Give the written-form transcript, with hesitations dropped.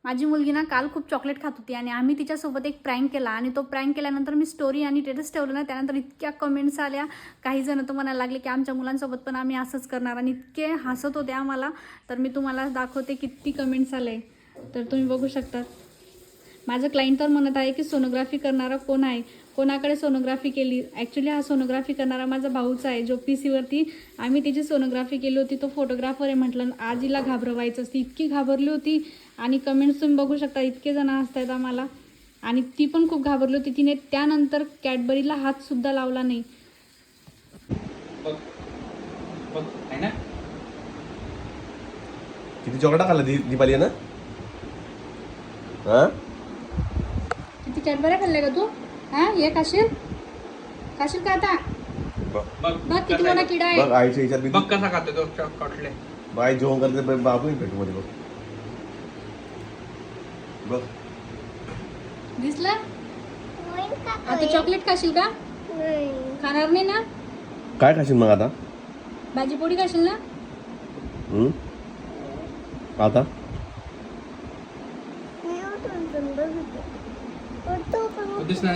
माझी मुलगी ना काल खूप चॉकलेट खात होती आणि आम्ही तिच्यासोबत एक प्रँक केला आणि तो प्रँक केल्यानंतर मी स्टोरी आणि स्टेटस ठेवलं ना, त्यानंतर इतक्या कमेंट्स आल्या. काही जण तर म्हणायला लागले की आमच्या मुलांसोबत पण आम्ही असंच करणार आणि इतके हसत होते आम्हाला. तर मी तुम्हाला दाखवते किती कमेंट्स आले, तर तुम्ही बघू शकता. माझं क्लायंट तर म्हणत आहे की सोनोग्राफी करणारा कोण आहे, कोणाकडे सोनोग्राफी केली. ॲक्च्युली हा सोनोग्राफी करणारा माझा भाऊच आहे, जो PC वरती आम्ही तिची सोनोग्राफी केली होती. तो फोटोग्राफर आहे. म्हटलं आज हिला घाबरवायचं असती, इतकी घाबरली होती. आणि कमेंट्स तुम्ही बघू शकता, इतके जण हसतायत आम्हाला. आणि ती पण खूप घाबरली होती. तिने त्यानंतर कॅडबरीला हातसुद्धा लावला नाही. किती चॉकलेट खाल्ला दीपाली ना? हा किती कॅडबऱ्या खाल्ल्या का तू? हा हे खाशील का आता? बघ किती मोठा किडा आहे. बघ आईच्या विचार बघ कसा खातो तो चॉकलेट. बाई जेवण करते बाबू भेटू मध्ये बघ. बघ दिसलं? आता चॉकलेट खाशील का? खाणार नाही ना? काय खाशील मग आता? भाजी पोळी खाशील ना? आता दिसणार